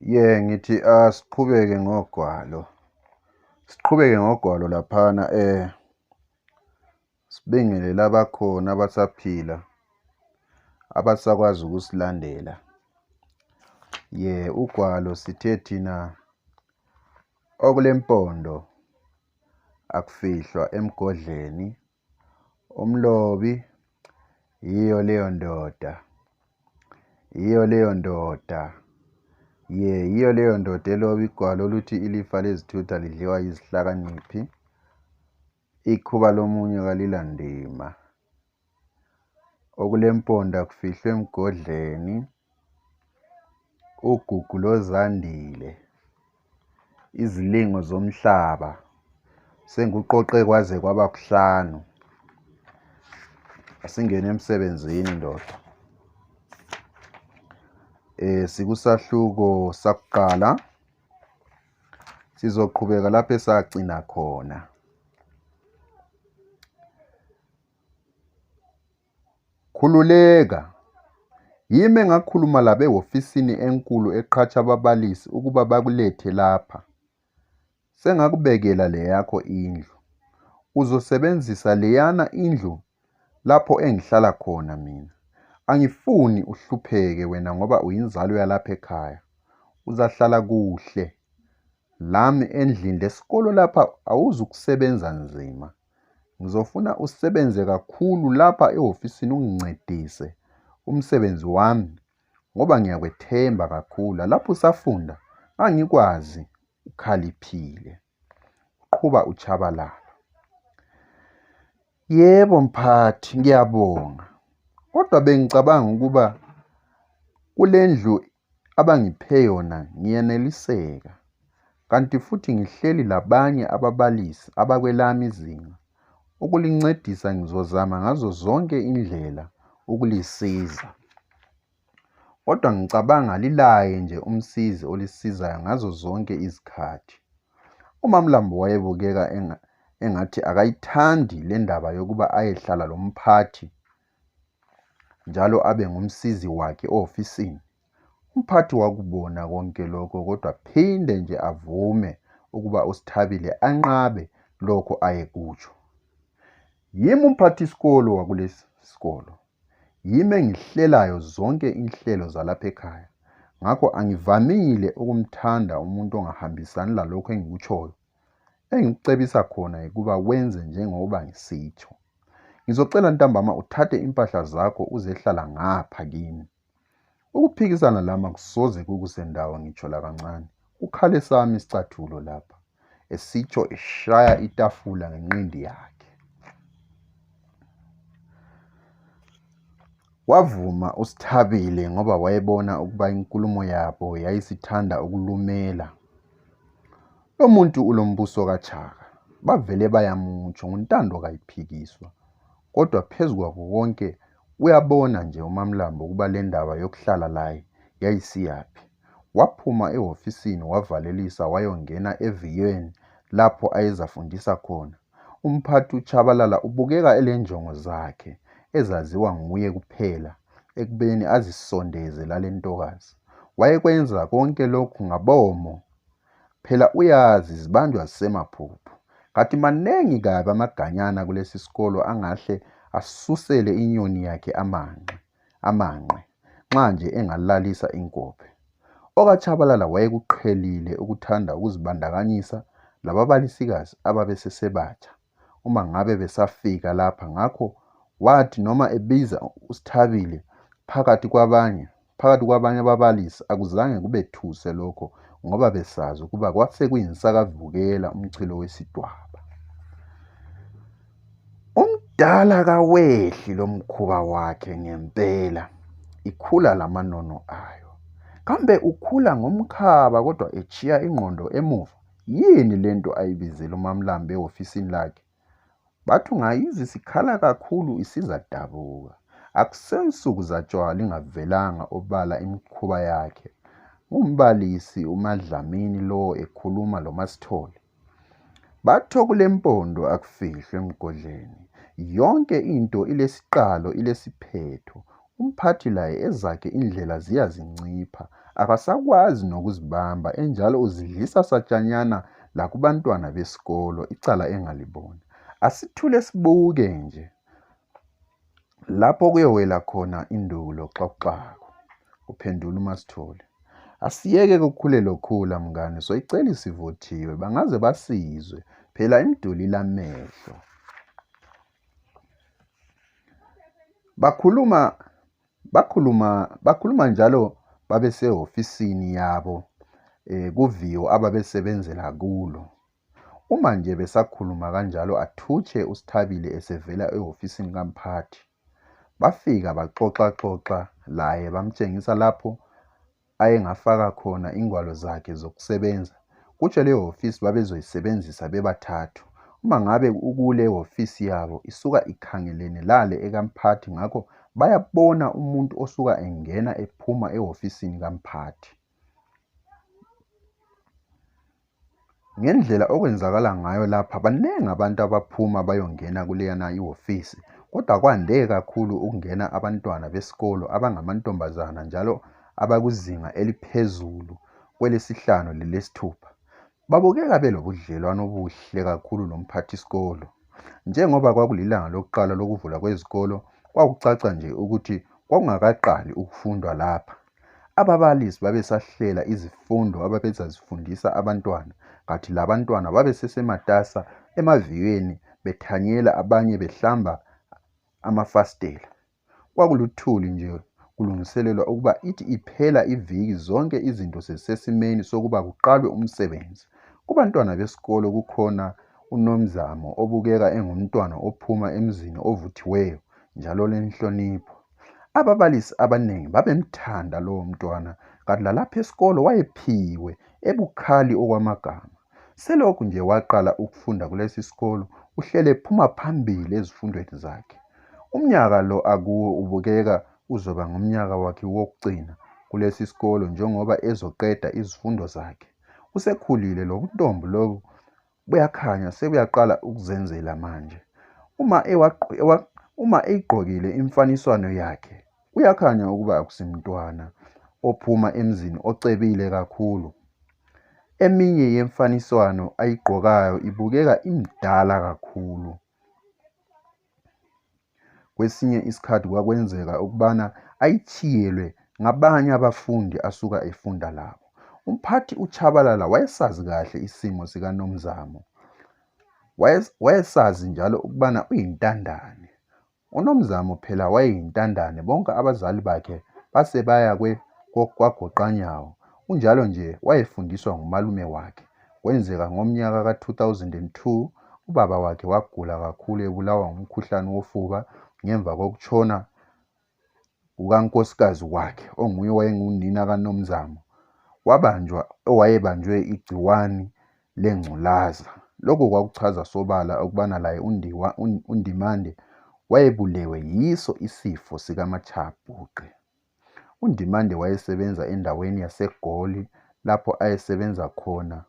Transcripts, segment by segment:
Ngithi asiqhubeke ngogwalo. Siqhubeke ngogwalo laphana sibingelele abakhona abasaphila abasakwazi ukusilandela. Ugwalo sithe thina Okulempondo Akufihlwa Emgodleni. Umlobi yiyo leyo ndoda. Yiyo leyo ndoda. Yiyo leyo ndoda eloba igwalo oluthi ilifa lezithutha lidliwa yizihlakaniphi. Ikhuba lomunye kalilandima. Okulempondo Akufihlwa Emgodleni. Ugugu lozandile. Izilingo zomhlaba. Senguqoqe kwaze kwaba kuhlanu. Asingene emsebenzini ndoda. Sikusahluko sakuqala. Sizoqhubeka lapho esagcina khona. Khululeka. Yimi engakhuluma labe ofisini enkulu eqhatsha ababalisi ukuba bakulethe lapha. Sengakubekela le yakho indlu. Uzosebenzisa leyana indlu lapho engihlala khona mina. Angifuni uhlupheke wena ngoba uyinzalo yalapha ekhaya. Uzahlala kuhle. Lami endlini lesikolo lapha awuzukusebenza nzima. Ngizofuna usebenze kakhulu lapha ehofisini ungincedise umsebenzi wami ngoba ngiyakwethemba kakhulu. Lapho usafunda angikwazi ukhaliphile. Qhuba uchabalala. Yebo mphathi, ngiyabonga. Kodwa bengicabanga ukuba kule ndlu abangiphe yona ngiyeneliseka. Kanti futhi ngihleli labanye ababalisi abakwelami izinga. Ukulincedisa ngizozama ngazo zonke indlela ukulisiza. Kodwa ngicabanga lilaye nje umsizi olisizayo ngazo zonke izikhathi. UMamlambo wayebukeka engathi akayithandi le ndaba yokuba ayehlala lo mphathi njalo abe ngumsizi wakhe ofisini. Umphathi wakubona konke lokho kodwa phinde nje avume ukuba uSithabile anqabe lokho ayekutsho. Yimi umphathisikolo wakulesi sikolo. Yimi engihlelayo zonke inhlelo zalapha ekhaya. Ngakho angivamile ukumthanda umuntu ongahambisani lalokho engikutshoyo. Engikucebisa khona ukuba wenze njengoba ngisitsho. Ngizocela ntambama uthathe impahla zakho uzehlala ngapha kimi. Ukuphikisana lami akusoze kukusendawo ngitsho la kancane. Ukhale sami isicathulo lapha. Esitsho eshaya itafula ngenqindi yakhe. Wavuma uSithabile ngoba wayebona ukuba inkulumo yabo yayisithanda ukulumela. Lo muntu ulombuso kaChaka. Bavele bayamutsho nguntando kayiphikiswa. Kodwa phezu kwakho konke uyabona nje uMamlambo ukuba le ndaba yokuhlala laye yayisiyaphi. Waphuma ehofisini wavalelisa wayongena eviyweni lapho ayezafundisa khona. Umphathi uChabalala ubukeka elenjongo zakhe ezaziwa nguye kuphela ekubeni azisondeze lale ntokazi. Wayekwenza konke lokhu ngabomo. Phela uyazi zibanjwa zisemaphuphu. Kanti manengi kabi amaganyana kulesi sikolo angahle asusele inyoni yakhe amanqe nxa nje engalalisa inkophe. OkaChabalala wayekuqhelile ukuthanda ukuzibandakanyisa lababalisikazi ababesesebatsha uma ngabe besafika lapha. Ngakho wathi noma ebiza uSithabile phakathi kwabanye ababalisi akuzange kubethuse lokho ngoba besazi ukuba kwasekuyinsikavukela umchilo wesidwaba. Umdala kawehli lo mkhuba wakhe ngempela. Ikhula lamanono ayo. Kambe ukhula ngomkhaba kodwa echiya ingqondo emuva. Yini lento ayibizela uMamlambo ehofisini lakhe? Bathi ungayizwa sikhala kakhulu isizadabuka. Akusensuku zatshwala ingavelanga obala imikhuba yakhe. Umbalisi uMadlamini lo ekhuluma lo Masithole. Bathi Okulempondo Akufihlwa Emgodleni. Yonke into ilesiqalo ilesiphetho. Umphathi laye ezakhe indlela ziyazincipha. akasakwazi nokuzibamba, enjalo uzidlisa satshanyana lakubantwana besikolo, icala engaliboni. Asithule sibuke nje lapho kuyowela khona indulo xoxako, uphendula uMasithole. Asiyeke kukhule lokhula mngani, soyicela isivuthiwe, bangaze basizwe, phela imiduli ilamehlo. Bakhuluma njalo babesehofisini yabo kuviyo ababesebenzela kulo. Uma nje besakhuluma kanjalo athutshe uSithabile esevela ehofisini kamphathi. Bafika baxoxa laye, bamtshengisa lapho ayengafaka khona ingwalo zakhe zokusebenza. Kutsho leyo hofisi babezoyisebenzisa bebathathu. Uma ngabe ukule hofisi yabo isuka ikhangelene lale ekamphathi, ngakho bayabona umuntu osuka engena ephuma ehofisini kamphathi. Ngendlela okwenzakala ngayo lapha, banengi abantu abaphuma bayongena kuleyana ihofisi, kodwa kwande kakhulu ukungena abantwana besikolo abangamantombazana njalo abakuzinga eliphezulu kwelesihlanu lelesithupha. Babukeka belobudlelwano obuhle kakhulu lomphathisikolo. Njengoba kwakulilanga lokuqala lokuvula kwezikolo, kwakucaca nje ukuthi kwakungakaqali ukufundwa lapha. Ababalisi babesahlela izifundo ababezazifundisa abantwana, kanti labantwana babesesematasa emaviyweni bethanyela, abanye behlamba amafasitela. Kwakuluthuli nje kulungiselelwa ukuba ithi iphela iviki zonke izinto sezisesimeni sokuba kuqalwe umsebenzi. Kubantwana besikolo kukhona uNomzamo obukeka engumntwana ophuma emzini ovuthiweyo njalo lenhlonipho. Ababalisi abanengi babemthanda lowo mntwana, kanti lalapha esikolo wayephiwe ebukhali okwamagama. Selokhu nje waqala ukufunda kulesi sikolo, uhlele phuma phambili ezifundweni zakhe. Umnyaka lo akuwo ubukeka uzoba ngumnyaka wakhe wokugcina kulesi sikolo, njengoba ezoqeda izifundo zakhe. Usekhulile lo buntombi lobu, buyakhanya sebuyaqala ukuzenzela manje. Uma eyigqokile imfaniswano yakhe, uyakhanya ukuba akusimntwana ophuma emzini ocebile kakhulu. Eminye yemfaniswano ayigqokayo ibukeka imdala kakhulu. Kwesinye isikhathi kwakwenzeka ukubana ayithiyelwe ngabanye abafundi asuka efunda labo. Umphathi uChabalala wayesazi kahle isimo sikaNomzamo. Wayesazi njalo ukubana uyintandane. UNomzamo phela wayeyintandane, bonke abazali bakhe base baya kwaGoqanyawo. Unjalo nje wayefundiswa ngumalume wakhe. Kwenzeka ngomnyaka ka-2002 ubaba wakhe wagula kakhulu, ebulawa ngumkhuhlane wofuba ngemva kokutshona kukankosikazi wakhe onguye owayengunina kaNomzamo. Owayebanjwe igciwani lengculaza. Lokhu kwakuchaza sobala ukubana laye uNdimande wayebulewe yiso isifo sikaMachibhuqe. uNdimande wayesebenza endaweni yaseGoli lapho asebenza khona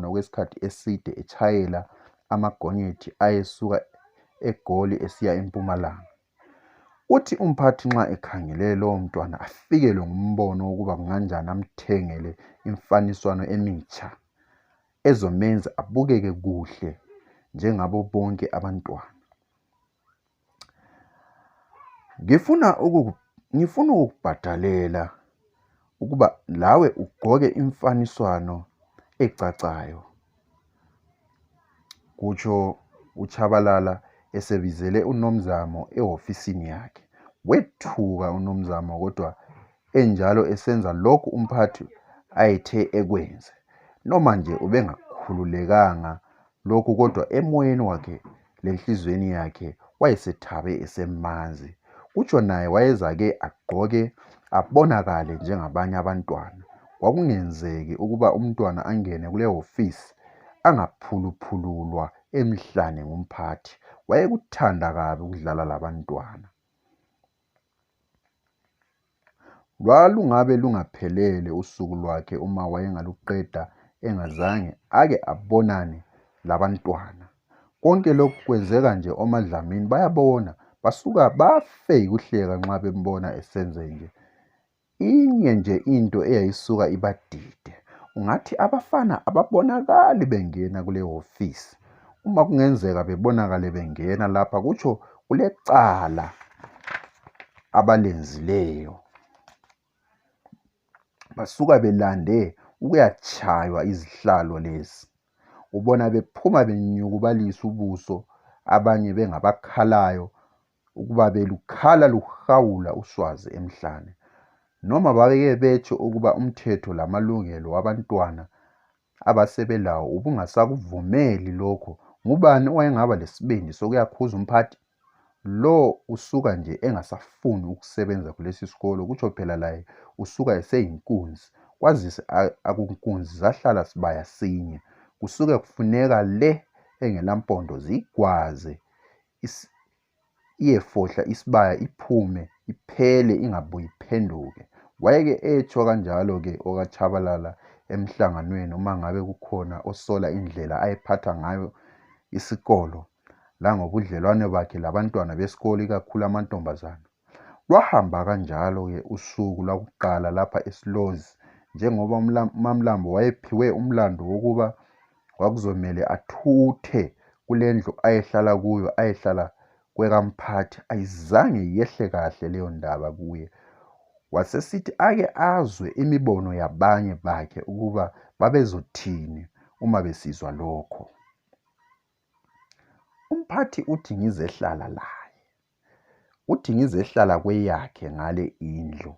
okwesikhathi eside etshayela amagonyethi ayesuka eGoli esiya eMpumalanga. Uthi umphathi nxa ekhangele lowo mntwana afikelwe ngumbono wokuba kunganjani amthengele imfaniswano emitsha ezomenza abukeke kuhle njengabo bonke abantwana. Ngifuna ukukubhadalela ukuba lawe ugqoke imfaniswano ecacayo, kutsho uChabalala esebizele uNomzamo ehofisini yakhe. Wethuka uNomzamo, kodwa enjalo esenza lokhu umphathi ayethe ekwenze. Noma nje ubengakhululekanga lokhu, kodwa emoyeni wakhe lenhlizweni yakhe wayesethabe esemanzi. Kutsho naye wayezake agqoke abonakale njengabanye abantwana. Kwakungenzeki ukuba umntwana angene kule hofisi angaphuluphululwa emhlane ngumphathi. Wayekuthanda kabi ukudlala labantwana. Lwalungabe lungaphelele usuku lwakhe uma wayengaluqeda engazange ake abonane labantwana. Konke lokhu kwenzeka nje omadlamini bayabona, basuka bafe yikuhleka nxa bembona esenze nje. inye nje into eyayisuka ibadide. Ungathi abafana ababonakali bengena kule hhovisi. Uma kungenzeka bebonakale bengena lapha, kutsho kulecala abalenzileyo. Basuka belande ukuyachaywa izihlalo lezi. Ubona bephuma benyukubalisa ubuso, abanye bengabakhalayo ukuba belukhala luhawula uswazi emhlane. Noma babeke betsho ukuba umthetho lamalungelo wabantwana abasebelawo ubungasakuvumeli lokho, ngubani owayengaba lesibindi sokuyakhuza umphathi? Lo usuka nje engasafuni ukusebenza kulesi sikolo, kutsho phela laye usuka eseyinkunzi. Kwazise akunkunzi zahlala sibaya sinye. Kusuke kufuneka le engelampondo zigwaze iyefohla isibaya, iphume iphele ingabuyi iphenduke. Wayeke etsho kanjalo-ke okaTshabalala emhlanganweni uma ngabe kukhona osola indlela ayephatha ngayo isikolo langobudlelwane bakhe labantwana besikolo, ikakhulu amantombazana. Lwahamba kanjalo-ke usuku lwakuqala lapha eSlozi, njengoba uMamlambo wayephiwe umlando wokuba kwakuzomele athuthe kule ndlu ayehlala kuyo ayehlala kwekamphathi. Ayizange yehle kahle leyo ndaba kuye. Wasesithi ake azwe imibono yabanye bakhe ukuba babezothini uma besizwa lokho. Umphathi uthi ngizehlala laye, uthi ngizehlala kweyakhe ngale indlu.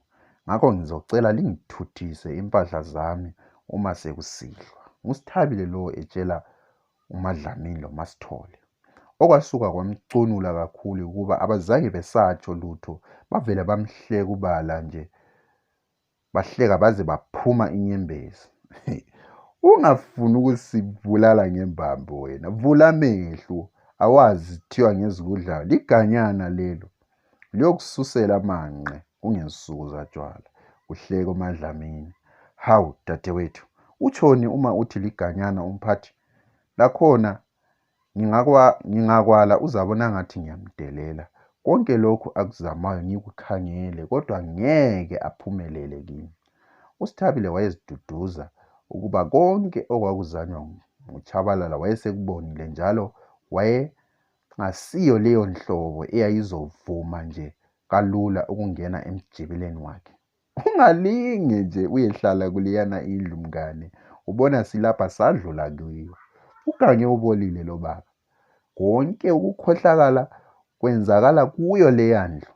Ngakho ngizocela lingithuthise impahla zami uma sekusihlwa. NguSithabile lo etshela uMadlamini loMasithole. Okwasuka kwamcunula kakhulu ukuba abazange besatsho lutho, bavele bamhleka ubala nje. Bahleka baze baphuma inyembezi. Ungafuni ukusibulala ngembambo wena, vula amehlo. Awazi kuthiwa ngezikudlayo liganyana lelo, liyokususela amanqe kungensuku zatshwala. Uhleka uMadlamini. Hawu dadewethu, utshoni uma uthi liganyana umphathi? Lakhona ngingakwala uzabona ngathi ngiyamdelela. Konke lokhu akuzamayo ngikukhangele, kodwa ngeke aphumelele kimi. USithabile wayeziduduza ukuba konke okwakuzanywa nguTshabalala wayesekubonile, njalo wayengasiyo leyo nhlobo eyayizovuma nje kalula ukungena emjibeleni wakhe. Ungalinge nje uyehlala kuleyana indlu mngane, ubona silapha sadlula kuyo. Ugange ubolile lo baba. Konke ukukhohlakala kwenzakala kuyo leya ndlu.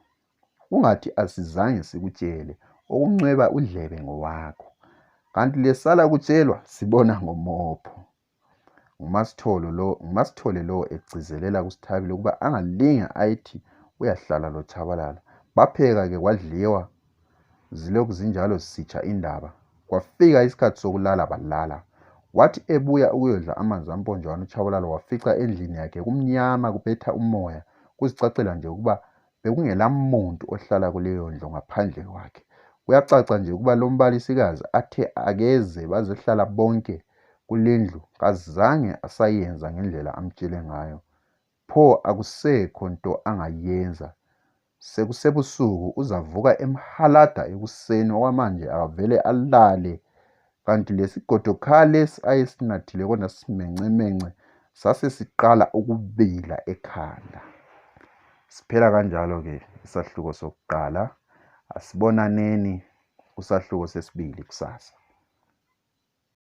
Ungathi asizange sikutshele, okumncweba udlebe ngowakho. Kanti lesala kutshelwa sibona ngomopho. ngumasithole lo egcizelela kuSithabile ukuba angalinge ayithi uyahlala loTshabalala. Bapheka-ke kwadliwa, zilokhu zinjalo zisitsha indaba. Kwafika isikhathi sokulala balala. Wathi ebuya ukuyodla amanzi amponjwana uTshabalala wafica endlini yakhe kumnyama kubetha umoya. Kuzicacela nje ukuba bekungelamuntu ohlala kuleyo ndlu ngaphandle kwakhe. Kuyacaca nje ukuba lo mbalisikazi athe akeze bazohlala bonke kule ndlu kazange asayenza ngendlela amtshele ngayo. Pho akusekho nto angayenza. Sekusebusuku uzavuka emhalada ekuseni, okwamanje avele alale. Kanti lesigodokhali lesi ayesinathile kona simencemence sasesiqala ukubila ekhanda. Siphela kanjalo-ke isahluko sokuqala. Asibonaneni kusahluko sesibili kusasa.